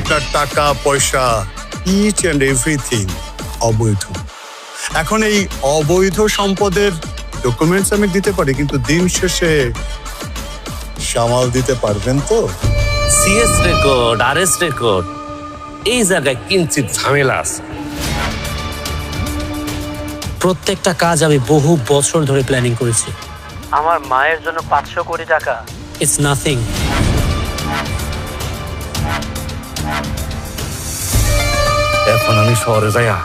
আপনার টাকা পয়সা ইচ অ্যান্ড এভরিথিং অবৈধ। এখন এই অবৈধ সম্পদের ডকুমেন্টস আমি দিতে পারি, কিন্তু দিন শেষে সামাল দিতে পারবেন তো? সিএস রেকর্ড, আরএস রেকর্ড, এই জায়গায় কিঞ্চিত ঝামেলা আছে। প্রত্যেকটা কাজ আমি বহু বছর ধরে প্ল্যানিং করেছি। আমার মায়ের জন্য 500 কোটি টাকা, ইটস নাথিং। এখন আমি শহরে যাইয়া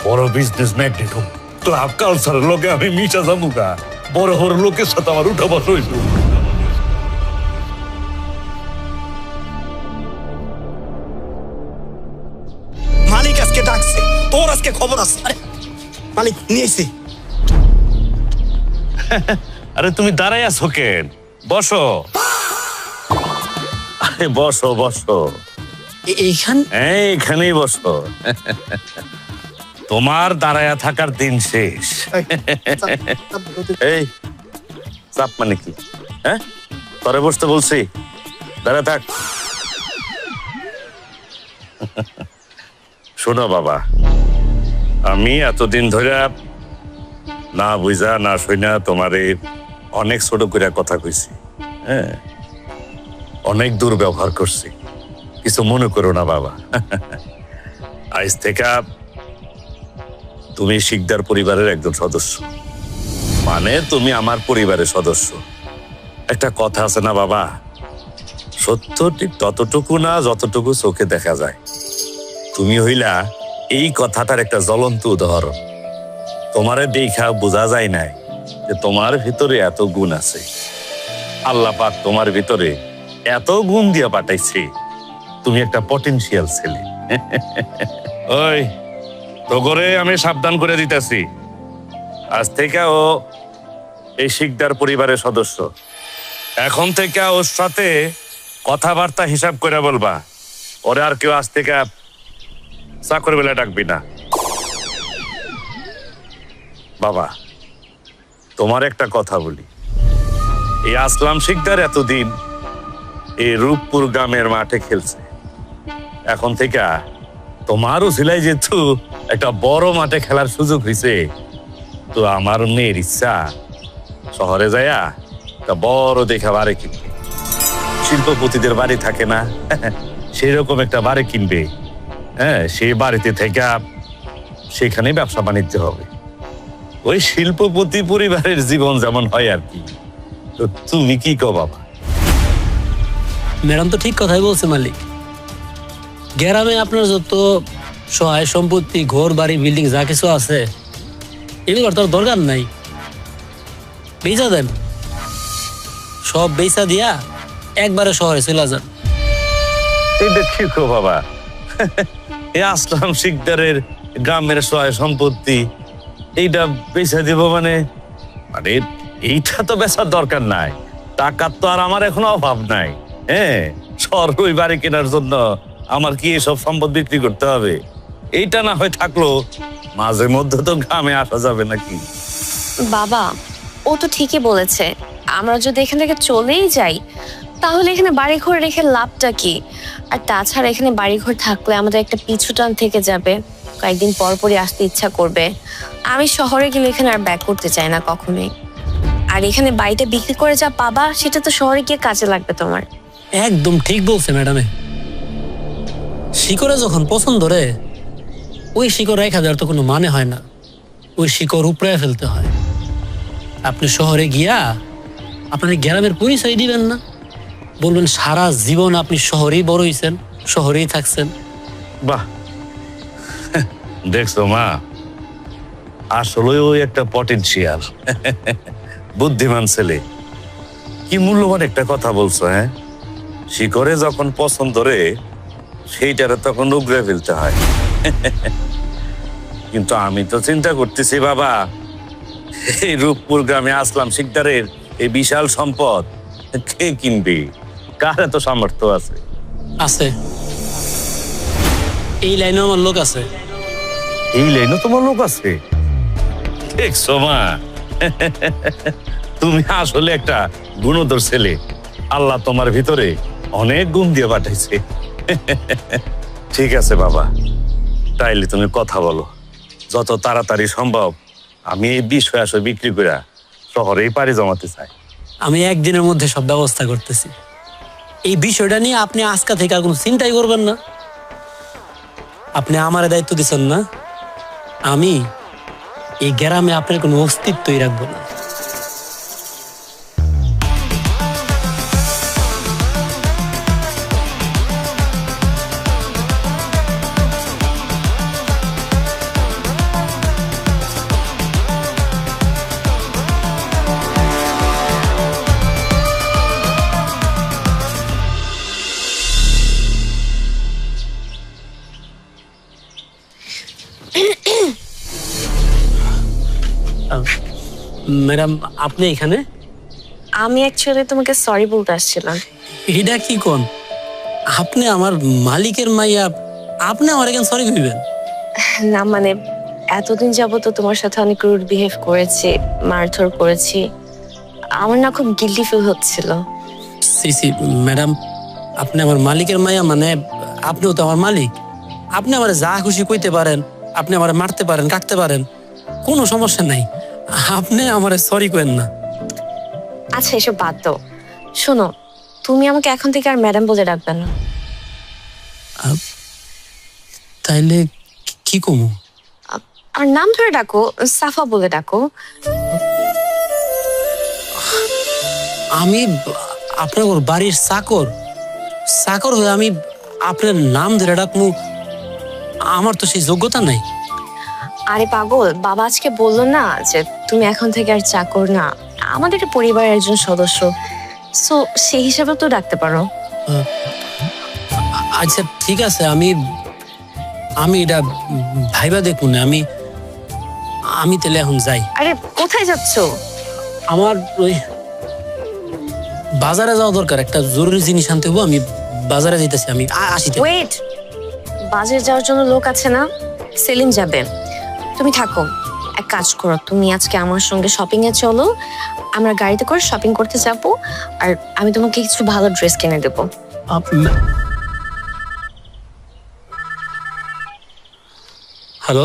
বড় বিজনেস ম্যাগনেট হব, ক্লাব কালচারের লোকে আমি মিশা যাবুকা, বড় বড় লোকের সাথে আমার উঠা বসা হইব। মালিক আজকে ডাকছে, তোর আজকে খবর আছে। মালিক নিয়ে এসে। আরে তুমি দাঁড়াই আছো কেন? বসো, আরে বসো বসো, এইখানেই বসো। তোমার দাঁড়ায়া থাকার দিন শেষ। এই চাপ মানে কি? হ্যাঁ, তরে বসতে বলছি, দাঁড়া থাক। শোনো বাবা, আমি এতদিন ধরে না বুঝা না শুনা তোমারে অনেক ছোট করে কথা কইছি, হ্যাঁ, অনেক দুর্ব্যবহার করছি, কিছু মনে করো না বাবা। আজ থেকে তুমি শিকদার পরিবারের একজন সদস্য, মানে তুমি আমার পরিবারের সদস্য। একটা কথা আছে না বাবা, সত্য ঠিক ততটুকু না যতটুকু চোখে দেখা যায়। তুমি হইলা এই কথাটার একটা জ্বলন্ত উদাহরণ। তোমারে দেখা বোঝা যায় নাই যে তোমার ভিতরে এত গুণ আছে। আল্লাহ পাক তোমার ভিতরে এত গুণ দিয়া পাঠাইছে, তুমি একটা পটেনশিয়াল ছেলে। ওই তো করে আমি সাবধান করে দিতেছি, আজ থেকে ও এই শিকদার পরিবারের সদস্য। এখন থেকে ওর সাথে কথাবার্তা হিসাব করে বলবা। ওরে আর কেউ আজ থেকে চাকর বেলা ডাকবি না। বাবা, তোমার একটা কথা বলি, এই আসলাম শিকদার এতদিন এই রূপপুর গ্রামের মাঠে খেলছে, এখন থেকে তোমারও সিলাই যেহেতু একটা বড় মাঠে খেলার সুযোগ হয়েছে, তো আমার মেয়ের ইচ্ছা শহরে যাইয়া একটা বড় দেখা বাড়ি কিনবে। শিল্পপতিদের বাড়ি থাকে না, সেই রকম একটা বাড়ি কিনবে। হ্যাঁ, সেই বাড়িতে থেকে সেখানে ব্যবসা বাণিজ্য হবে। ওই শিল্পপতি পরিবারের জীবন যেমন হয় আর কি। তো তুমি কি কও বাবা? ম্যাডাম তো ঠিক কথাই বলছে মালিক। গ্রামে আপনার যত সহায় সম্পত্তি, ঘর বাড়ি, বিল্ডিং যা কিছু আছে, এগুলোর তো দরকার নাই। বেচা দেন, সব বেচা দিয়া একবারে শহরে চলে যান। এটা কি কো বাবা? এই আসলাম শিকদারের গ্রামের সহায় সম্পত্তি এইটা বেচা দিব মানে? মানে এইটা তো বেচার দরকার নাই, টাকার তো আর আমার এখন অভাব নাই। হ্যাঁ, শহর ওই বাড়ি কেনার জন্য আমার কি এসব সম্পদ বিক্রি করতে হবে? এইটা না হয় থাকলো, মাঝে মধ্যে তো গ্রামে আসা যাবে নাকি? বাবা, ও তো ঠিকই বলেছে, আমরা যদি এখান থেকে চলেই যাই তাহলে এখানে বাড়িঘর রেখে লাভটা কি? আর তাছাড়া এখানে বাড়িঘর থাকলে আমাদের একটা পিছু টান থেকে যাবে, কয়েকদিন পর পরই আসতে ইচ্ছা করবে। আমি শহরে গেলে এখানে আর ব্যাক করতে চাই না কখনোই। আর এখানে বাড়িটা বিক্রি করে যা পাবা সেটা তো শহরে গিয়ে কাজে লাগবে তোমার। একদম ঠিক বলছে ম্যাডামে। শিকড়ে যখন পছন্দ রে, ওই শিকড় রেখা দেওয়ার তো কোনো মানে হয় না, ওই শিকড় উপরে ফেলতে হয়। আপনি শহরে গিয়া আপনার গ্রামের পরিচয় দিবেন না, বলবেন সারা জীবন আপনি শহরেই বড় হয়েছেন, শহরেই থাকছেন। বাহ, দেখছো মা, আসলে ওই একটা পটেনশিয়াল বুদ্ধিমান ছেলে। কি মূল্যবান একটা কথা বলছো। হ্যাঁ, শিকড়ে যখন পছন্দ রে সেইটারে তখন উগড়ে ফেলতে হয়। কিন্তু আমি তো চিন্তা করতেছি বাবা, এই রূপপুর গ্রামে আসলাম শিকদারের এই বিশাল সম্পদ কে কিনবে? কার এত সামর্থ্য আছে? আছে, এই লাইনে আমার লোক আছে। এই লাইনে তোমার লোক আছে? দেখছো মা, তুমি আসলে একটা গুণধর ছেলে। আল্লাহ তোমার ভিতরে অনেক গুণ দিয়ে পাঠাইছে। ঠিক আছে বাবা, তাইলে তুমি কথা বলো, যত তাড়াতাড়ি সম্ভব আমি এই বিষয় আসলে বিক্রি করে শহরেই পাড়ি জমাতে চাই। আমি একদিনের মধ্যে সব ব্যবস্থা করতেছি। এই বিষয়টা নিয়ে আপনি আজকে থেকে আর কোনো চিন্তাই করবেন না। আপনি আমার দায়িত্ব দিচ্ছেন না, আমি এই গ্রামে আপনার কোনো অস্তিত্বই রাখবো না। ম্যাডাম, আপনি এখানে? আমি অ্যাকচুয়ালি তোমাকে সরি বলতে আসছিলাম। এটা কি কোন? আপনি আমার মালিকের মাইয়া, আপনি আমার এখানে সরি কইবেন? না মানে এতদিন যাবত তো তোমার সাথে অনেক রুড বিহেভ করেছি, মারধর করেছি, আমার না খুব গিল্টি ফিল হচ্ছিল। সি ম্যাডাম, আপনি আমার মালিকের মাইয়া মানে আপনিও তো আমার মালিক। আপনি আমার যা খুশি কইতে পারেন, আপনি আমার মারতে পারেন, কাটতে পারেন, কোনো সমস্যা নাই। আপনি আমার সরি করেন না। আচ্ছা এসব বাদ দাও, শোনো তুমি আমাকে এখন থেকে আর ম্যাডাম বলে ডাকবে না। তাইলে কি কমু? আর নাম ধরে ডাকো, সাফা বলে ডাকো। আমি আপনার বাড়ির চাকর, চাকর হয়ে আমি আপনার নাম ধরে ডাকমু? আমার তো সেই যোগ্যতা নাই। আরে পাগল, বাবা আজকে বললো না যে তুমি এখন থেকে আর চাকর না, আমাদের পরিবারের একজন সদস্য, সো সেই হিসাবে তো ডাকতে পারো। আচ্ছা ঠিক আছে, আমি এটা ভাইবা দেখুন। আমি তাহলে এখন যাই। আরে কোথায় যাচ্ছো? আমার ওই বাজারে যাওয়া দরকার, একটা জরুরি জিনিস আনতে হবো। আমি বাজারে যাইতেছি, আমি আসি। ওয়েট, বাজারে যাওয়ার জন্য লোক আছে না, সেলিম যাবে, তুমি থাকো। এক কাজ করো, তুমি আজকে আমার সঙ্গে শপিং এ চলো, আমরা গাড়িতে করে শপিং করতে যাবো, আর আমি তোমাকে কিছু ভালো ড্রেস কিনে দেবো। হ্যালো,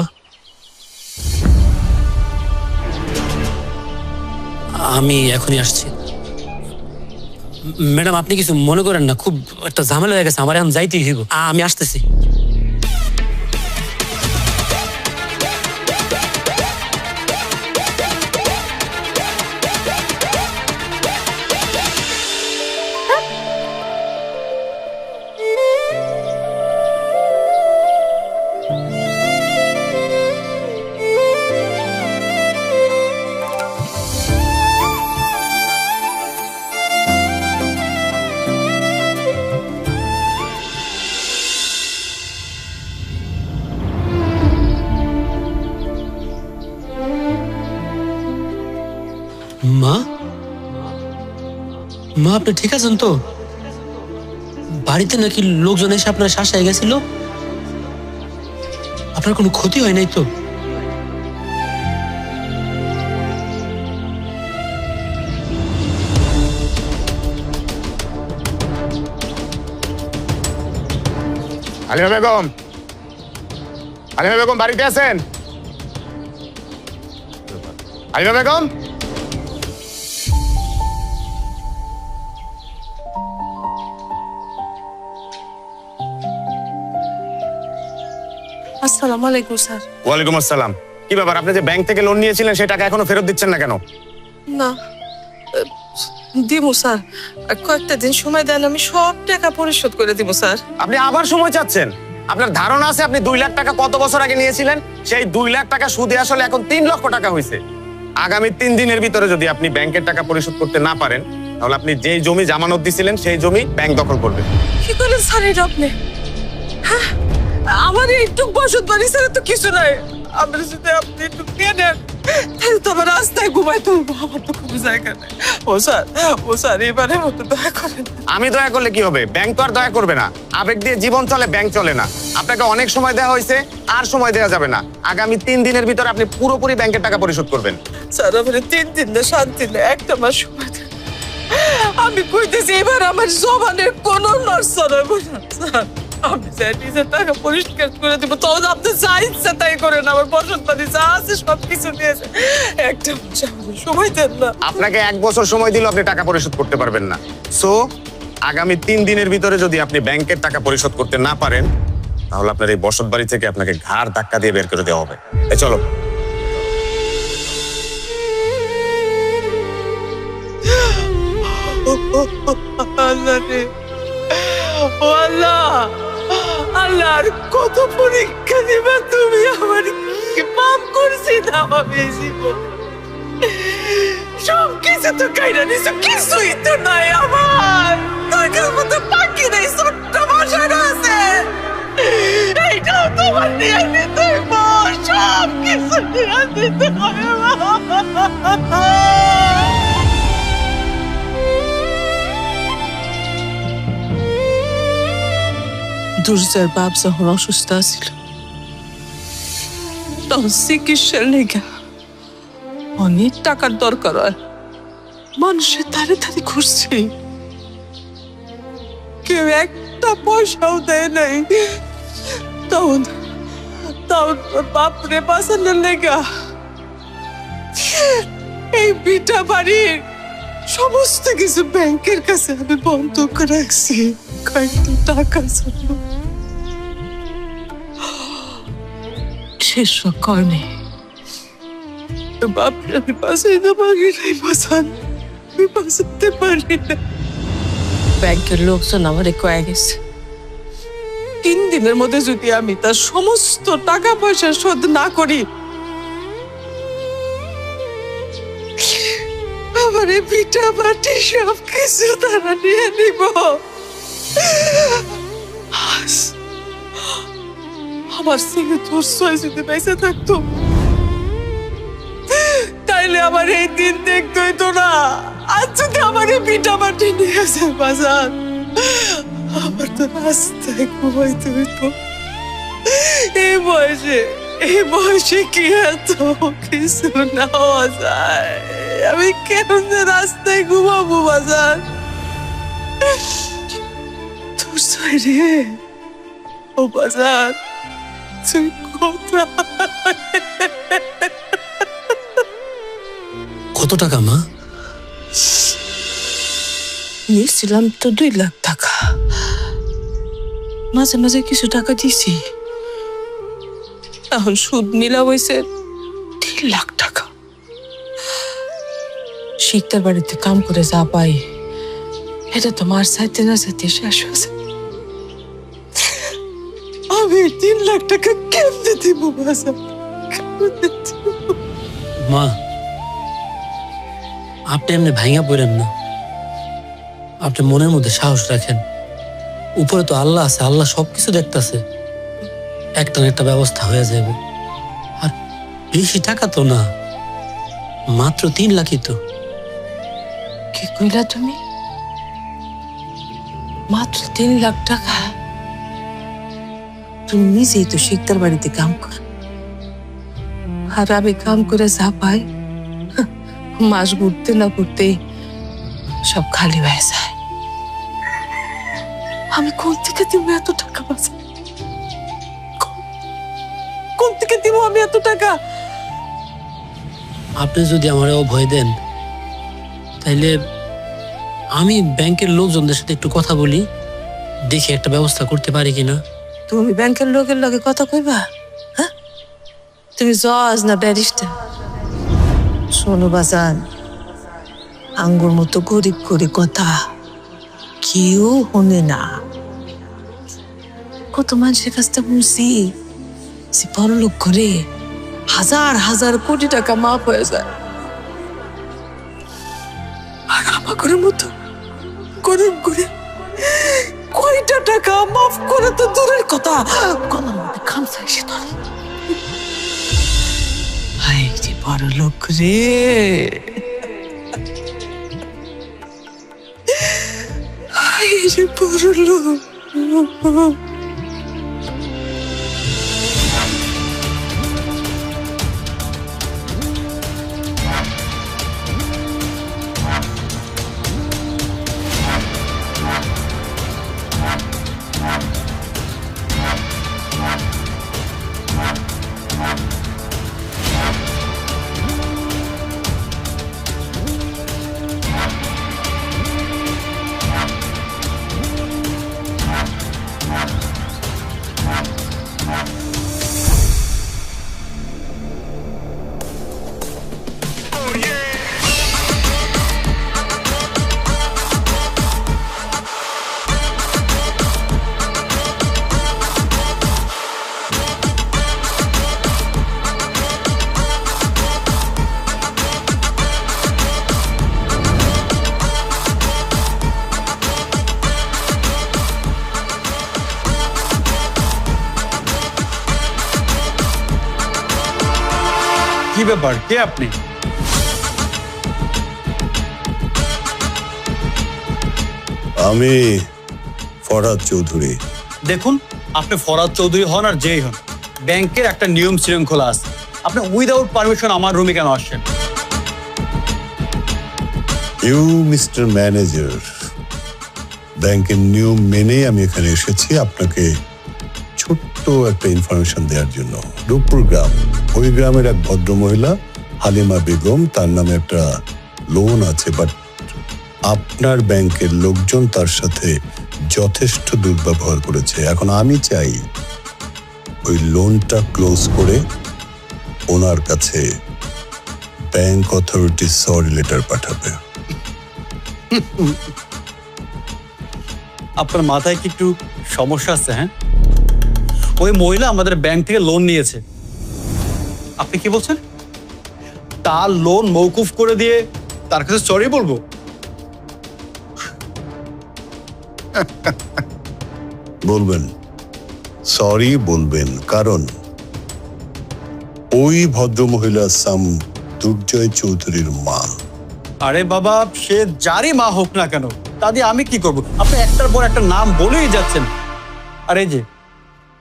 আমি এখনই আসছি। ম্যাডাম আপনি কিছু মনে করেন না, খুব একটা ঝামেলা হয়ে গেছে, আমার এখন যাইতেই হইব। আমি আসতেছি। মা, মা আপনি ঠিক আছেন তো? বাড়িতে নাকি লোকজন এসে আপনার শাসায় গেছিল? আপনার কোনো ক্ষতি হয় নাই তো? হালিমা বেগম, হালিমা বেগম বাড়িতে আছেন? হালিমা বেগম, আসসালামু আলাইকুম স্যার। ওয়ালাইকুম আসসালাম। কি ব্যাপার, আপনি যে ব্যাংক থেকে লোন নিয়েছিলেন সেই টাকা এখনো ফেরত দিচ্ছেন না কেন? না দিমু স্যার, কয়েকটা দিন সময় দেন, আমি সব টাকা পরিশোধ করে দিব স্যার। আপনি আবার সময় চাচ্ছেন? আপনার ধারণা আছে আপনি 2 লাখ টাকা কত বছর আগে নিয়েছিলেন? সেই 2 লাখ টাকা সুদে আসলে এখন 3 লক্ষ টাকা হয়েছে। আগামী 3 দিনের ভিতরে যদি আপনি ব্যাংকের টাকা পরিশোধ করতে না পারেন, তাহলে আপনি যেই জমি জামানত দিয়েছিলেন সেই জমি ব্যাংক দখল করবে। কি করেন স্যার এটা আপনি? হ্যাঁ, আমার একটু বসত বাড়ি ছাড়া তো কিছু নাই। আমার যদি আপনি একটু নিয়ে নেন, তাহলে তো আমার রাস্তায় ঘুমাই তুলবো, আমার তো কোনো জায়গা নেই। ও স্যার এবারে মতো দয়া করেন। আমি দয়া করলে কি হবে? ব্যাংক তো আর দয়া করবে না। আবেগ দিয়ে জীবন চলে, ব্যাংক চলে না। আপনাকে অনেক সময় দেওয়া হয়েছে, আর সময় দেওয়া যাবে না। আগামী 3 দিনের ভিতরে আপনি পুরোপুরি ব্যাংকের টাকা পরিশোধ করবেন। স্যার আমার 3 দিন না, শান্তি না, একটা মাস সময় দেন। আমি কইতেছি এবার আমার জবানের কোনো নড়চড় হইব না স্যার। আমি যাই নিজের টাকা পরিষ্কার করে দিব, তখন আপনি যা ইচ্ছা তাই করেন। আমার বসত বাড়ি যা আছে সবকিছু দিয়েছে, একটা মাস আমাকে সময় দেন না। আপনাকে 1 বছর সময় দিলে আপনি টাকা পরিশোধ করতে পারবেন না। সো আগামী 3 দিনের ভিতরে যদি আপনি ব্যাংকের টাকা পরিশোধ করতে না পারেন, তাহলে আপনার এই বসত বাড়ি থেকে আপনাকে ঘাড় ধাক্কা দিয়ে বের করে দেওয়া হবে। এই চলো। আল্লাহ রে, ও আল্লাহ, আল্লাহ আর কত পরীক্ষা দিবা তুমি? আমার কি পাপ করছি না আমি জীবনে? সব কিছু তো কাইরা নিছো, কিছুই তো নাই আমার। তোর মতো বাকি নেই, ছোট্ট বাসাটা আছে, এইটাও তোমার নিয়ে নিতে হইব, সব কিছু নিয়ে নিতে হইব। দুর্জার বাপ যখন অসুস্থ আছিল, তখন চিকিৎসার লেগে অনেক টাকার দরকার হয়। মানুষের ধারে ধারে ঘুরছে, কেউ একটা পয়সাও দেয় নাই। তখন তখন বাপরে বাঁচানোর লেগা এই বিটা বাড়ির সমস্ত কিছু ব্যাংকের কাছে আমি বন্ধক রাখছি, কয়েকটা টাকা জন্য। শেষ কর্ণে বাপরে আমি বাঁচাইতে পারি নাই, আমি বাঁচাতে পারি না। ব্যাংকের লোকজন আমারে কয়ে গেছে 3 দিনের মধ্যে যদি আমি তার সমস্ত টাকা পয়সা শোধ না করি, আমার এই পিঠা বাটি সব কিছু তারা নিয়ে নিব। আমার সিংহে তোর সয় যদি বেঁচে থাকতো, তাইলে আমার এই দিন দেখতে হইতো না। আজ যদি আমার এই পিঠা বাটি নিয়ে যায় বাজার, আমার তো রাস্তায় ঘুমাইতে হইতো। এই বয়সে কি এত কিছু নেওয়া যায়? আমি কেমনে রাস্তায় ঘুমাবো বাজার? তোর সয় রে, ও বাজার, তুই কোথায়? কত টাকা মা? নিয়েছিলাম তো 2 লাখ টাকা, মাঝে মাঝে কিছু টাকা দিছি, এখন সুদ মিলা হয়েছে 3 লাখ টাকা। শিকদার বাড়িতে কাম করে যা পাই, এটা তো মার চাইতে না চাইতে শেষ হয়েছে। আমি 3 লাখ টাকা কেমনে দিব বাসা? মা, আপনি এমনি ভাঙা পড়েন না, আপনি মনের মধ্যে সাহস রাখেন। উপরে তো আল্লাহ আছে, আল্লাহ সবকিছু দেখতেছে, একটা না একটা ব্যবস্থা হয়ে যাবে। আর বেশি টাকা তো না, মাত্র 3 লাখই তো। কি কইলা তুমি? মাত্র 3 লাখ টাকা? তুমি নিজেই তো শিকদার বাড়িতে কাম কর, আর আমি কাম করে যা পাই, মাস ঘুরতে না ঘুরতে সব খালি হয়ে যায়। আমি কোন থেকে দিব এত টাকা? কোন থেকে দিব আমি এত টাকা? আপনি যদি আমার ভয় দেন, তাইলে আমি ব্যাংকের লোকজনদের সাথে একটু কথা বলি, দেখি একটা ব্যবস্থা করতে পারি কিনা। তুমি ব্যাংকের লোকের লগে কথা কইবা? হ্যাঁ, তুমি জজ না ব্যারিস্টার? শোনো বাজান, আঙ্গুর মতো গরিব করে কথা কেউ হনে না। কত মানুষের কাছ থেকে শুনছি যে বড় লোক করে হাজার হাজার কোটি টাকা মাফ হয়ে যায়, আর আমার মতো গরিব করে কয়টা টাকা মাফ করে তো দূরের কথা, গলার মধ্যে খামচা এসে ধরে। হাই রে বড় লোক রে, হাই রে বড় লোক। কি ব্যাপার, কে আপনি? আমি ফরহাদ চৌধুরী। দেখুন, আপনি ফরহাদ চৌধুরী হন আর যেই হন, ব্যাংকের একটা নিয়ম শৃঙ্খলা আছে। আপনি উইদাউট পারমিশন আমার রুমে কেন আসছেন? ইউ মিস্টার ম্যানেজার, ব্যাংকের নিয়ম মেনে আমি এখানে এসেছি আপনাকে ছোট্ট একটা ইনফরমেশন দেওয়ার জন্য। রূপপুর গ্রাম, ওই গ্রামের এক ভদ্রমহিলা হালিমা বেগম, তার নামে একটা লোন আছে, বাট আপনার ব্যাংকের লোকজন তার সাথে যথেষ্ট দুর্ব্যবহার করেছে। এখন আমি চাই ওই লোনটা ক্লোজ করে ওনার কাছে ব্যাংক অথরিটি সরি লেটার পাঠাবে। আপনার মাথায় কি একটু সমস্যা আছে? হ্যাঁ, ওই মহিলা আমাদের ব্যাংক থেকে লোন নিয়েছে। আপনি কি বলছেন? তার লোন মৌকুফ করে দিয়ে তার কাছে সরি বলবো? বলবেন, সরি বলবেন, কারণ ওই ভদ্রমহিলা সাম দুর্জয় চৌধুরীর মা। আরে বাবা, সে যারই মা হোক না কেন, তা দিয়ে আমি কি করব? আপনি একটার পর একটা নাম বলেই যাচ্ছেন। আর এই যে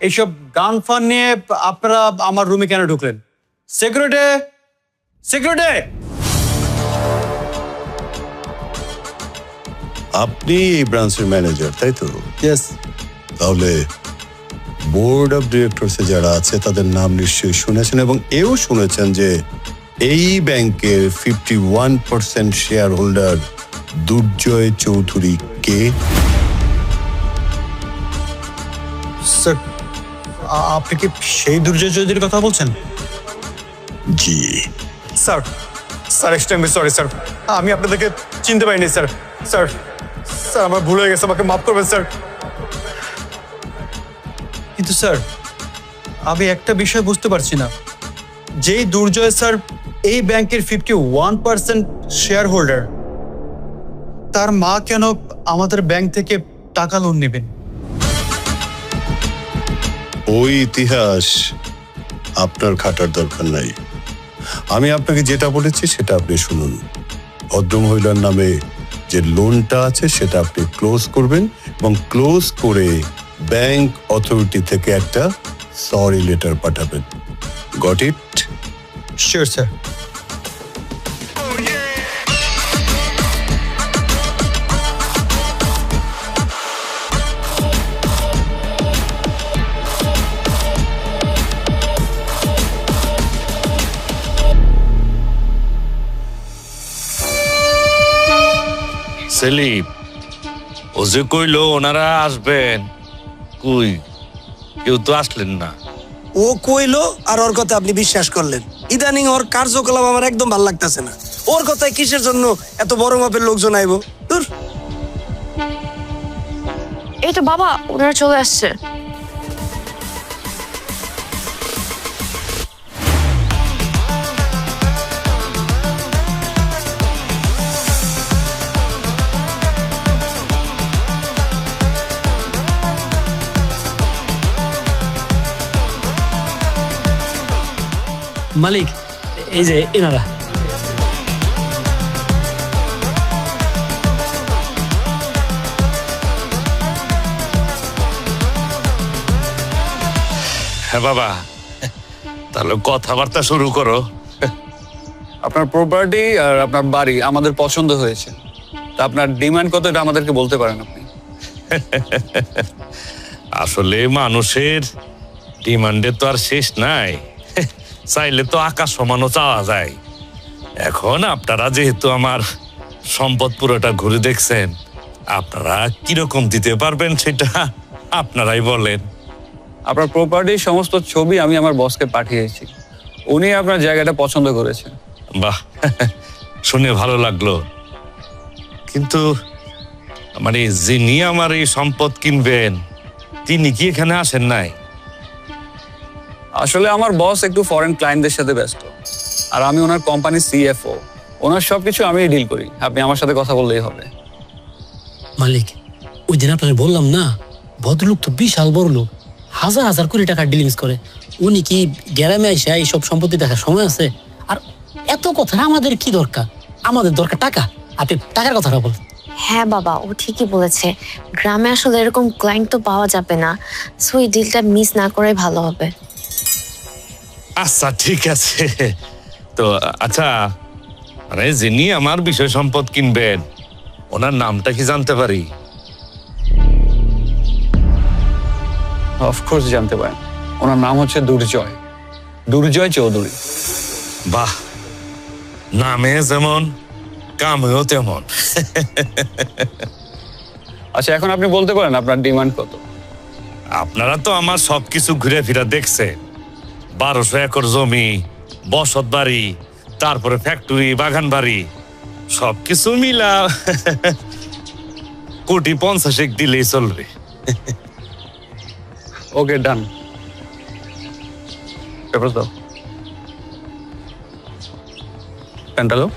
এইসব গান ফান নিয়ে আপনারা আমার রুমে কেন ঢুকলেন? Security, security! আপনি এই ব্রাঞ্চের ম্যানেজার, তাই তো? ইয়েস। তাহলে বোর্ড অফ ডিরেক্টরসে যারা আছে তাদের নাম নিশ্চয়ই শুনেছেন, এবং এও শুনেছেন যে এই ব্যাংকের 51% শেয়ার হোল্ডার দুর্জয় চৌধুরী কে? স্যার, আপনি কি সেই দুর্জয় চৌধুরীর কথা বলছেন? জি। Sir, sir extremely sorry sir, আমি আপনাদেরকে চিনতে পারিনি স্যার। স্যার, স্যার আমার ভুল হয়ে গেছে, আমাকে মাফ করবেন স্যার। কিন্তু স্যার, আমি একটা বিষয় বুঝতে পারছি না, যেই দুর্জয় স্যার এই ব্যাংকের 51% শেয়ার হোল্ডার, তার মা কেন আমাদের ব্যাংক থেকে টাকা লোন নেবেন? ওই ইতিহাস আপনার খাটার দরকার নাই। আমি আপনাকে যেটা বলেছি সেটা আপনি শুনুন। ভদ্রমহিলার নামে যে লোনটা আছে সেটা আপনি ক্লোজ করবেন, এবং ক্লোজ করে ব্যাংক অথরিটি থেকে একটা সরি লেটার পাঠাবেন। Got it? Sure sir. Selim, ও যে কইলো ওনারা আসবেন, কই কেউ তো আসলেন না। ও কইলো আর ওর কথা আপনি বিশ্বাস করলেন। ইদানিং ওর কার্যকলাপ আমার একদম ভালো লাগতেছে না। ওর কথায় কিসের জন্য এত বড় মাপের লোকজন আইবো? দূর। এই তো বাবা, ওনারা চলে আসছে। মালিক, এই যে এনারা। হ্যাঁ বাবা, তাহলে কথাবার্তা শুরু করো। আপনার প্রপার্টি আর আপনার বাড়ি আমাদের পছন্দ হয়েছে, তা আপনার ডিমান্ড কত এটা আমাদেরকে বলতে পারেন আপনি? আসলে মানুষের ডিমান্ডে তো আর শেষ নাই, চাইলে তো আকাশ সমানও চাওয়া যায়। এখন আপনারা যেহেতু আমার সম্পদ পুরোটা ঘুরে দেখছেন, আপনারা কিরকম দিতে পারবেন সেটা আপনারাই বলেন। আপনার প্রপার্টির সমস্ত ছবি আমি আমার বসকে পাঠিয়েছি, উনি আপনার জায়গাটা পছন্দ করেছেন। বাহ, শুনে ভালো লাগলো। কিন্তু মানে যিনি আমার এই সম্পদ কিনবেন তিনি কি এখানে আসেন নাই? আসলে আমার বস একটু ফরেন ক্লায়েন্টদের সাথে ব্যস্ত, আর আমি ওনার কোম্পানির সিএফও, ওনার সবকিছু আমি ডিল করি। আপনি আমার সাথে কথা বললেই হবে। মালিক, ওই দিন আপনাকে বললাম না, ভদ্রলোক তো বিশাল বড় লোক, হাজার হাজার কোটি টাকা ডিলিংস করে। উনি কি গ্রামে এসে এইসব সম্পত্তি দেখার সময় আছে? আর এত কথা আমাদের কি দরকার? আমাদের দরকার টাকা। আপনি টাকার কথাটা বল। হ্যাঁ বাবা, ও ঠিকই বলেছে। গ্রামে আসলে এরকম ক্লায়েন্ট তো পাওয়া যাবে না, সো এই ডিলটা মিস না করাই ভালো হবে। আচ্ছা ঠিক আছে। তো আচ্ছা, মানে যিনি আমার বিষয় সম্পদ কিনবেন ওনার নামটা কি জানতে পারি? অফকোর্স জানতে পারেন, ওনার নাম হচ্ছে দুর্জয়, দুর্জয় চৌধুরী। বাহ, নামে যেমন কামেও তেমন। আচ্ছা, এখন আপনি বলতে পারেন আপনার ডিমান্ড কত? আপনারা তো আমার সবকিছু ঘুরে ফিরে দেখছেন। 1200 একর জমি, বসত বাড়ি, তারপরে ফ্যাক্টরি, বাগান বাড়ি, সবকিছু মিলা 1,50,00,000 দিলেই চলবে। ওকে, ডান। পেপার দাও, পেনটা দাও।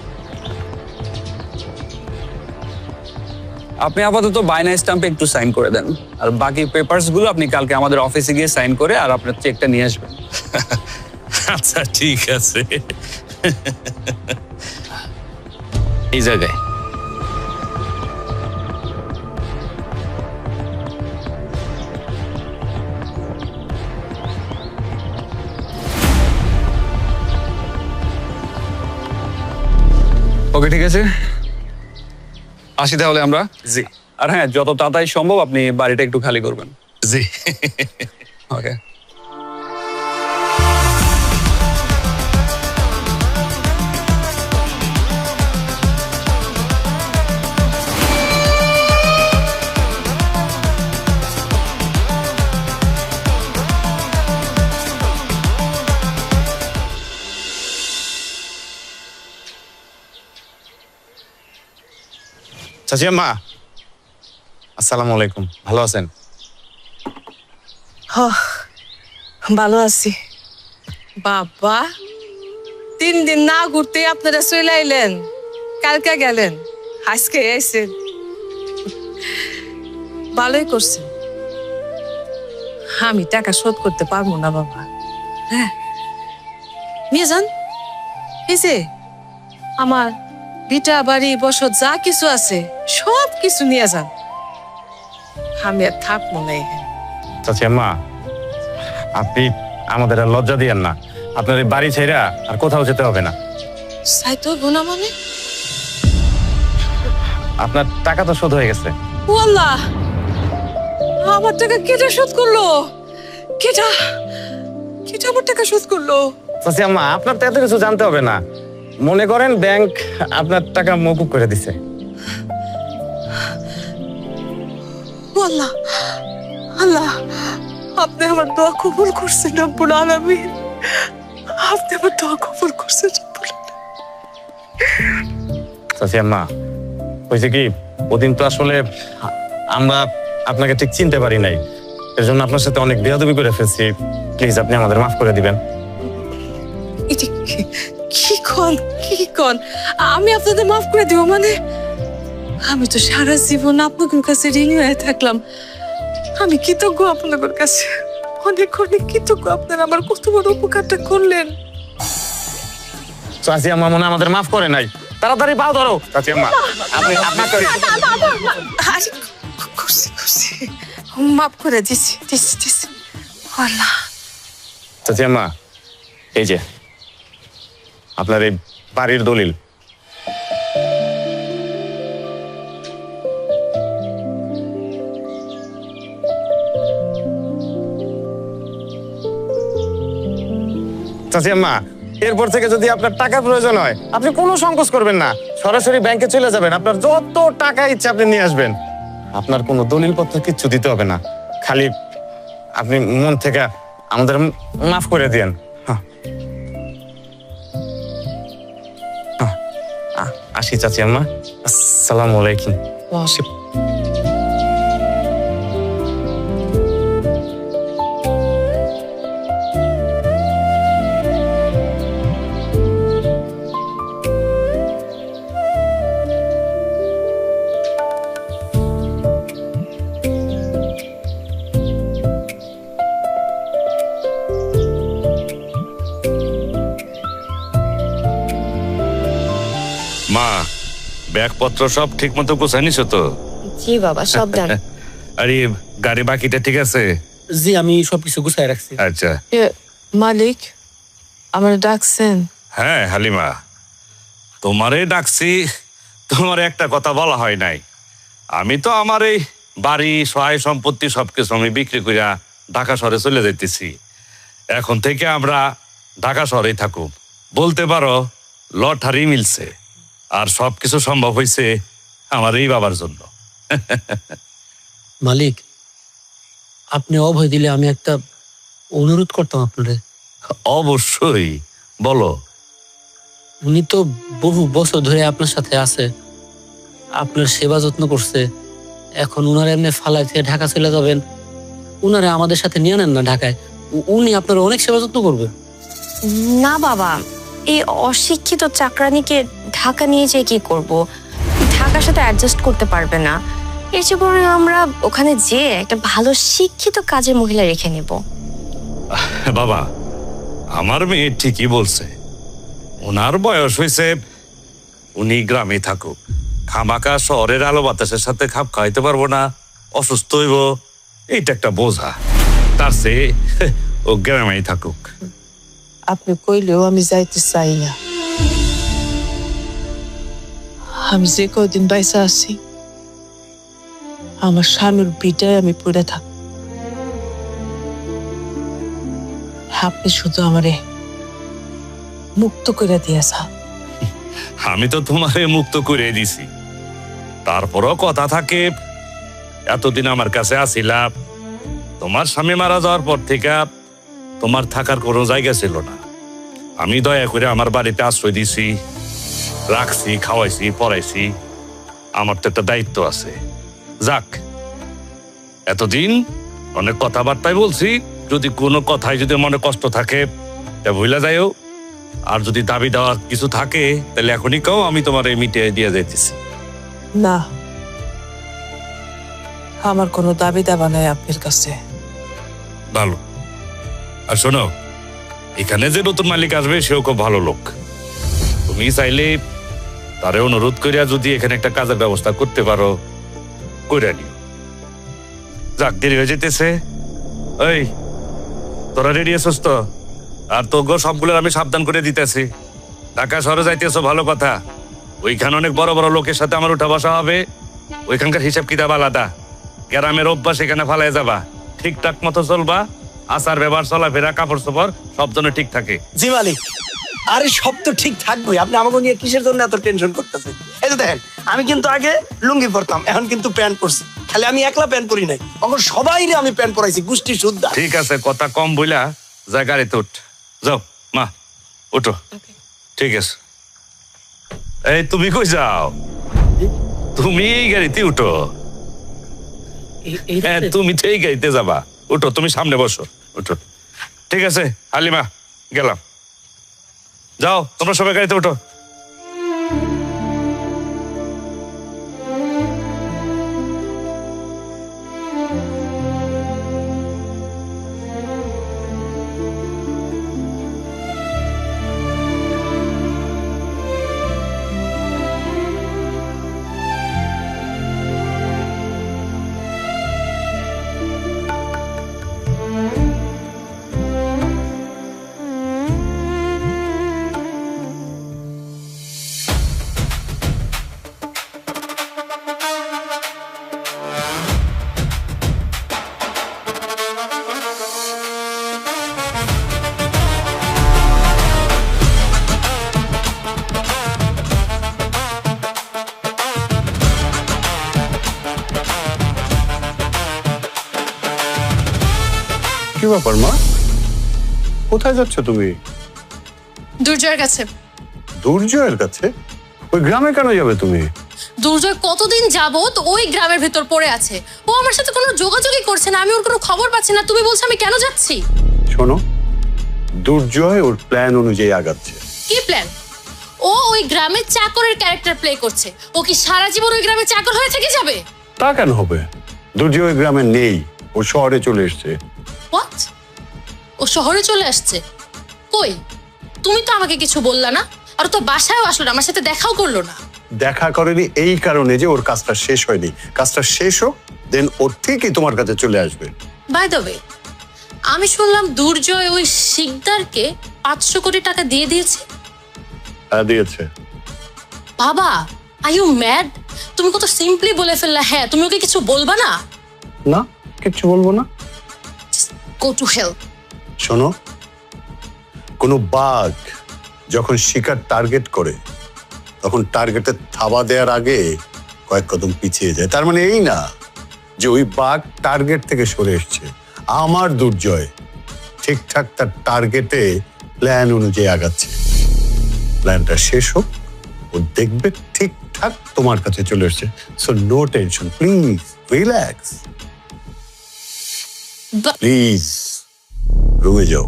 আপনি আপাতত বায়না স্ট্যাম্পে একটু সাইন করে দেন, আর বাকি পেপারস গুলো আপনি কালকে আমাদের অফিসে গিয়ে সাইন করে আর আপনার চেকটা নিয়ে আসবেন। আচ্ছা ঠিক আছে। এই জায়গায় ওকে, ঠিক আছে, আসি তাহলে আমরা। জি আর হ্যাঁ, যত তাড়াতাড়ি সম্ভব আপনি বাড়িটা একটু খালি করবেন। জি। ওকে। চাচি আম্মা, আসসালামু আলাইকুম, ভালো আছেন? ভালো আছি বাবা। 3 দিন না ঘুরতে আপনারা চলে আইলেন, কালকে গেলেন, আজকে এসেছেন, ভালোই করছেন। আমি টাকা শোধ করতে পারবো না বাবা। হ্যাঁ, নিয়ে যান, এই যে আমার ভিটা বাড়ি বসত যা কিছু আছে সব কিছু নিয়ে যান, আমি আর থাকবো না এখানে। চাচি আম্মা, আপনি আমাদের আর লজ্জা দিয়েন না। আপনার এই বাড়ি ছেড়ে আর কোথাও যেতে হবে না। সাইতো গুনা মানে আপনার টাকা তো শোধ হয়ে গেছে। ও আল্লাহ, আমার টাকা কেটে শোধ করলো? কেটা কেটা আমার টাকা শোধ করলো? চাচি আম্মা, আপনার তো এত কিছু জানতে হবে না। মনে করেন ব্যাংক আপনার টাকা মকুব করে দিছে। ও আল্লাহ, আল্লাহ, আপনি আমার দোয়া কবুল করছেন রব্বুল আলামিন, আপনি আমার দোয়া কবুল করছেন রব্বুল আলামিন। চাচি আম্মা, হয়েছে কি, ওদিন তো আসলে আমরা আপনাকে ঠিক চিনতে পারি নাই, এর জন্য আপনার সাথে অনেক বেয়াদবি করে ফেলছি। প্লিজ আপনি আমাদের মাফ করে দিবেন। এটা কি কোন, কি কোন? আমি আপনাদের মাফ করে দিব মানে? আমি তো সারা জীবন আপনাদের কাছে ঋণী হয়ে থাকলাম। আমি কৃতজ্ঞ আপনাদের কাছে, অনেক অনেক কৃতজ্ঞ। আপনারা আমার কত বড় উপকারটা করলেন। চাচি আম্মা মনে হয় আমাদের মাফ করে নাই। তাড়াতাড়ি পাও ধরো। চাচি আম্মা, আপনি আপনাকে আরে, খুশি খুশি, মাফ করে দিছি দিছি দিছি। আল্লাহ। চাচি আম্মা, এই যে আপনার এই বাড়ির দলিল। চাচি আম্মা, এরপর থেকে যদি আপনার টাকার প্রয়োজন হয় আপনি কোনো সংকোচ করবেন না, সরাসরি ব্যাংকে চলে যাবেন, আপনার যত টাকা ইচ্ছে আপনি নিয়ে আসবেন। আপনার কোনো দলিলপত্র কিচ্ছু দিতে হবে না, খালি আপনি মন থেকে আমাদের মাফ করে দিয়েন। আসি চাচি আম্মা, আসসালামু আলাইকুম। মা, ব্যাগপত্র সব ঠিক মতো গোছায় নিছো তো? জি বাবা, সব ডান। আরে গাড়ি বাকিটা ঠিক আছে? জি, আমি সবকিছু গুছাই রাখছি। আচ্ছা। মালিক, আমার ডাকছেন? হ্যাঁ হালিমা, তোমারে ডাকছি। তোমার একটা কথা বলা হয় নাই। আমি তো আমার এই বাড়ি সহায় সম্পত্তি সবকিছু আমি বিক্রি করিয়া ঢাকা শহরে চলে যাইতেছি। এখন থেকে আমরা ঢাকা শহরেই থাকুক, বলতে পারো লটারি মিলছে। আর সবকিছু সম্ভব হয়েছে আমার এই বাবার জন্য। মালিক, আপনি অভয় দিলে আমি একটা অনুরোধ করতাম আপনারে। অবশ্যই, বলো। উনি তো বহু বছর ধরে আপনার সাথে আছে, আপনার সেবা যত্ন করছে। এখন উনার এমনি ফালাই থেকে ঢাকা চলে যাবেন, উনারে আমাদের সাথে নিয়ে নেন না ঢাকায়। উনি আপনার অনেক সেবা যত্ন করবে। না বাবা, এই অশিক্ষিত চাকরানিকে ঢাকা নিয়ে যেয়ে কি করব? ঢাকার সাথে অ্যাডজাস্ট করতে পারবে না। এর চেয়ে বরং আমরা ওখানে যেয়ে একটা ভালো শিক্ষিত কাজের মহিলা রেখে নেব। বাবা, আমার মেয়ে ঠিকই বলছে। ওনার বয়স হয়েছে, উনি গ্রামে থাকুক। খামাকা শহরের আলো বাতাসের সাথে খাপ খাইতে পারবো না, অসুস্থ হইব, এইটা একটা বোঝা। তার চেয়ে ও গ্রামেই থাকুক। আপনি কইলেও আমি যাইতে চাই না। আমি যে কদিন বাইসা আছি, আমার স্বামীর বিটায় আমি পড়ে থাক। আপনি শুধু আমারে মুক্ত করে দিয়েছা। আমি তো তোমারে মুক্ত করে দিছি, তারপরও কথা থাকে, এতদিন আমার কাছে আসিলাম। তোমার স্বামী মারা যাওয়ার পর থেকে তোমার থাকার কোনো জায়গা ছিল না। আমি দয়া করে আমার বাড়িতে আশ্রয় দিছি, রাখছি, খাওয়াইছি, পড়াইছি। আমার তো একটা দায়িত্ব আছে। যাক, এতদিন অনেক কথাবার্তায় বলছি, যদি কোনো কথায় যদি মনে কষ্ট থাকে তা ভুলা যাইও। আর যদি দাবি দেওয়া কিছু থাকে তাহলে এখনই কেউ, আমি তোমার মিটিয়ে দিয়ে যাইতেছি। না, আমার কোনো দাবি দাবা নাই আপনার কাছে। ভালো। আর শোনো, এখানে যে নতুন মালিক আসবে সেও খুব ভালো লোক। তুমি চাইলে তারে অনুরোধ করিয়া যদি এখানে একটা কাজের ব্যবস্থা করতে পারো, কইরা নিও। যাক, দেরি হয়ে যেতেছে। ওই, তোরা রেডি আছিস তো? আর তোগো সবগুলোর আমি সাবধান করে দিতেছি। ঢাকা শহরে যাইতেছো, ভালো কথা। ওইখানে অনেক বড় বড় লোকের সাথে আমার উঠা বসা হবে। ওইখানকার হিসাব কিতাব আলাদা। গ্রামের অভ্যাস এখানে ফালাই যাবা, ঠিকঠাক মতো চলবা। আচার ব্যবহার, চলাফেরা, কাপড় চোপড় সব জন্য ঠিক থাকে। জি মালিক, আরে সব তো ঠিক থাকবে। আপনি আমাকে নিয়ে কিসের জন্য এত টেনশন করতেছেন? এই তো দেখেন, আমি কিন্তু আগে লুঙ্গি পরতাম, এখন কিন্তু প্যান্ট পরছি। খালি আমি একলা প্যান্ট পরি নাই, এখন সবাই আমি প্যান্ট পরাইছি, গোষ্ঠী শুদ্ধা। ঠিক আছে, কথা কম বইলা যা, গাড়িতে উঠ। যাও মা, উঠো। ঠিক আছে। এই, তুমি কই যাও? তুমি এই গাড়িতে উঠো। হ্যাঁ, তুমি তো এই গাড়িতে যাবা। উঠো, তুমি সামনে বসো, উঠো। ঠিক আছে হালিমা, গেলাম। যাও, তোমরা সবাই গাড়িতে উঠো। কি ব্যাপার মা, কোথায় যাচ্ছ তুমি? দুর্জয়ের কাছে। দুর্জয়ের কাছে? ওই গ্রামে কেন যাবে তুমি? দুর্জয় কতদিন যাবত ওই গ্রামের ভেতর পড়ে আছে। ও আমার সাথে কোনো যোগাযোগই করছে না, আমি ওর কোনো খবর পাচ্ছি না। তুমি বলছো আমি কেন যাচ্ছি? শোনো, দুর্জয় ওর প্ল্যান অনুযায়ী আগাচ্ছে। কি প্ল্যান? ও ওই গ্রামের চাকরের ক্যারেক্টার প্লে করছে। ও কি সারা জীবন ওই গ্রামে চাকর হয়ে থেকে যাবে? তা কেন হবে? দুর্জয় ওই গ্রামে নেই, ও শহরে চলে এসেছে। হোয়াট? ও শহরে চলে আসছে? কই, তুমি তো আমাকে কিছু বললা না। আর ও তো বাসায়ও আসলো না, আমার সাথে দেখাও করলো না। দেখা করেনি এই কারণে যে ওর কাজটা শেষ হয়নি। কাজটা শেষ হোক, দেন ওর ঠিকই তোমার কাছে চলে আসবে। বাই দ্য ওয়ে, আমি শুনলাম দুর্জয় ওই শিকদারকে 500 কোটি টাকা দিয়ে দিয়েছে। হ্যাঁ, দিয়েছে। বাবা, আর ইউ ম্যাড? তুমি কত সিম্পলি বলে ফেললা হ্যাঁ, তুমি ওকে কিছু বলবা না? না, কিচ্ছু বলবো না। Go to hell. শোনো, কোনো বাঘ যখন শিকার টার্গেট করে তখন টার্গেটে থাবা দেওয়ার আগে কয়েক কদম পিছিয়ে যায়। তার মানে এই না যে ওই বাঘ টার্গেট থেকে সরে এসছে। আমার দুর্জয় ঠিকঠাক তার টার্গেটে প্ল্যান অনুযায়ী আগাচ্ছে। প্ল্যানটা শেষ হোক, ও দেখবে ঠিকঠাক তোমার কাছে চলে এসছে। So no tension, please relax. Please রুমে যাও।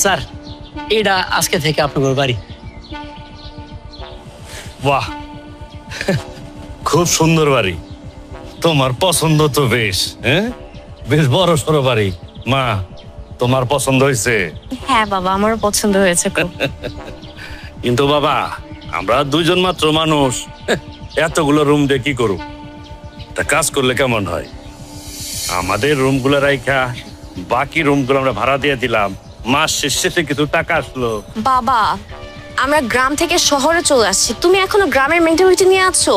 স্যার, এটা আজকে থেকে আপনার বাড়ি। বাহ, খুব সুন্দর বাড়ি। তোমার পছন্দ তো বেশ, হ্যাঁ, বেশ বড় সড়ো বাড়ি। মা, তোমার পছন্দ হয়েছে? হ্যাঁ বাবা, আমারও পছন্দ হয়েছে খুব। কিন্তু বাবা, আমরা দুইজন মাত্র মানুষ, এতগুলো রুম দিয়ে কি করব? তা কাজ করলে কেমন হয়? আমাদের রুমগুলো রাইখা বাকি রুমগুলো আমরা ভাড়া দিয়ে দিলাম, মাস শেষে কিছু টাকা আসলো। বাবা, আমরা গ্রাম থেকে শহরে চলে আসছি, তুমি এখনো গ্রামের মেন্টালিটি নিয়ে আছো?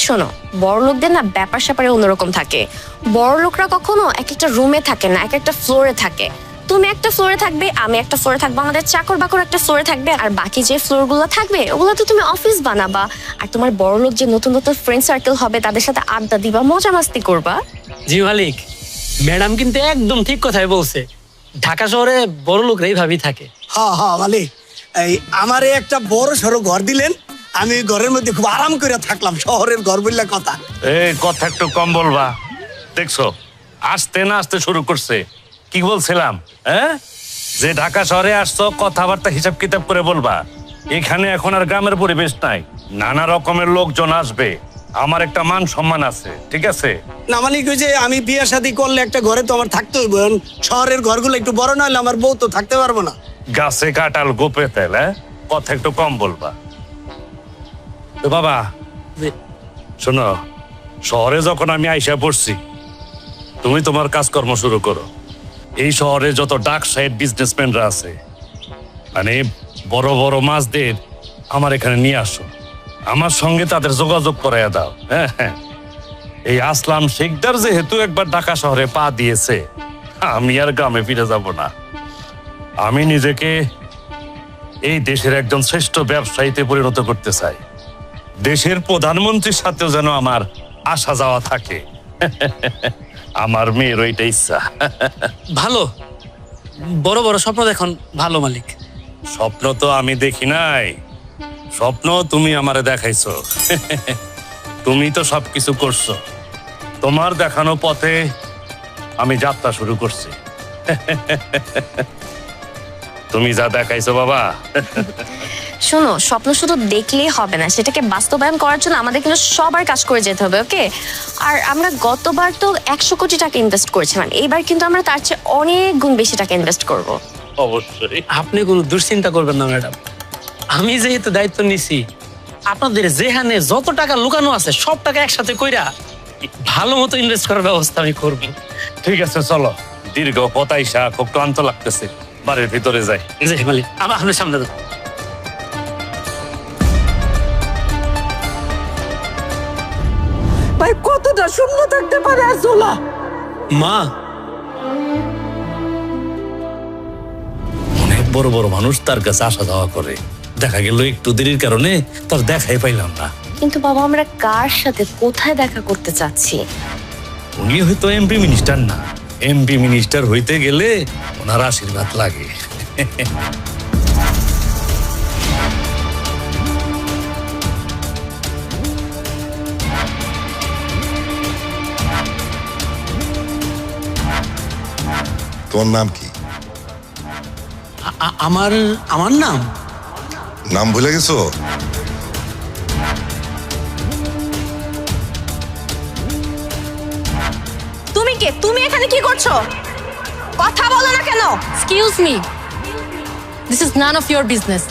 শোনো, বড় লোকদের না ব্যাপার স্যাপারে অন্যরকম থাকে। বড় লোকরা কখনো এক একটা রুমে থাকে না, এক একটা ফ্লোরে থাকে। তুমি একটা ফ্লোরে থাকবে, আমি একটা ফ্লোরে থাকবো, আমাদের চাকর বাকর একটা ফ্লোরে থাকবে, আর বাকি যে ফ্লোর গুলো থাকবে ওগুলো তো তুমি অফিস বানাবা। আর তোমার বড় লোক যে নতুন নতুন ফ্রেন্ড সার্কেল হবে, তাদের সাথে আড্ডা দিবা, মজা মাস্তি করবা। জি মালিক, ম্যাডাম কিন্তু একদম ঠিক কথাই বলছে। ঢাকা শহরে বড় লোকরা এইভাবেই থাকে। হ্যাঁ হ্যাঁ মালিক, এই আমারে একটা বড় সড়ো ঘর দিলেন, আমি ঘরের মধ্যে খুব আরাম করে থাকলাম। শহরের ঘর বললে কথা। এই কথা একটু কম বলবা। দেখছো, আসতে না আসতে শুরু করছে। কি বলছিলাম, হ্যাঁ, যে ঢাকা শহরে আসছো, কথাবার্তা হিসাব কিতাব করে বলবা। এখানে এখন আর গ্রামের পরিবেশ নাই, নানা রকমের লোকজন আসবে। আমার একটা মান সম্মান আছে, ঠিক আছে? না মালিক, ওই যে আমি বিয়ে শাদী করলে একটা ঘরে তো আমার থাকতে হইব। শহরের ঘরগুলো একটু বড় না হলে আমার বউ তো থাকতে পারবো না। গাছে কাটাল গোপে তেল, হ্যাঁ, কথা একটু কম বলবা। তো বাবা শোনো, শহরে যখন আমি আইসা পড়ছি, তুমি তোমার কাজকর্ম শুরু করো। এই শহরে যত ডাক সাইড বিজনেসম্যানরা আছে, মানে বড় বড় মাছদের আমার এখানে নিয়ে আসো, আমার সঙ্গে তাদের যোগাযোগ করাইয়া দাও। হ্যাঁ হ্যাঁ, এই আসলাম শিকদার যেহেতু একবার ঢাকা শহরে পা দিয়েছে, আমি আর গ্রামে ফিরে যাব না। আমি নিজেকে এই দেশের একজন শ্রেষ্ঠ ব্যবসায়ীতে পরিণত করতে চাই। দেশের প্রধানমন্ত্রীর সাথেও যেন আমার আসা যাওয়া থাকে। আমার মেয়ের ওইটা ইচ্ছা। ভালো, বড় বড় স্বপ্ন দেখুন। ভালো মালিক। স্বপ্ন তো আমি দেখি নাই, স্বপ্ন তুমি আমারে দেখাইছো। তুমি তো সবকিছু করছো। তোমার দেখানো পথে আমি যাত্রা শুরু করছি। তুমি যা দেখাইছো বাবা। শোনো, স্বপ্ন শুধু দেখলেই হবে না, সেটাকে বাস্তবায়ন করার জন্য আমাদের কিন্তু সবার কাজ করে যেতে হবে, ওকে? আর আমরা গতবার তো 100 কোটি টাকা ইনভেস্ট করেছিলাম, এইবার কিন্তু আমরা তার চেয়ে অনেক গুণ বেশি টাকা ইনভেস্ট করব। অবশ্যই। আপনি কোনো দুশ্চিন্তা করবেন না ম্যাডাম, আমি যেহেতু দায়িত্ব নিছি, আপনাদের যেখানে যত টাকা লুকানো আছে সব টাকা একসাথে কইরা ভালো মতো ইনভেস্ট করার ব্যবস্থা আমি করব। ঠিক আছে, চলো। দীর্ঘ পতাইসা খুব ক্লান্ত লাগতেছে, বাড়ির ভিতরে যাই। জি মালিক, আবার আপনার সামনে দাও। ভাই, কতটা শূন্য থাকতে পারে আসলা? মা, অনেক বড় বড় মানুষ তার কাছে আসা যাওয়া করে, দেখা গেল একটু দেরির কারণে তার দেখাই পাইলাম না। কিন্তু বাবা, আমরা কার সাথে কোথায় দেখা করতে চাচ্ছি? উনি হয়তো এমপি মিনিস্টার না, এমপি মিনিস্টার হইতে গেলে ওনার আশীর্বাদ লাগে। তোমার নাম কি? আমার আমার নাম নাম ভুলে গেছো? তুমি কে? তুমি এখানে কি করছো? কথা বলো না কেন? Excuse me, this is none of your business.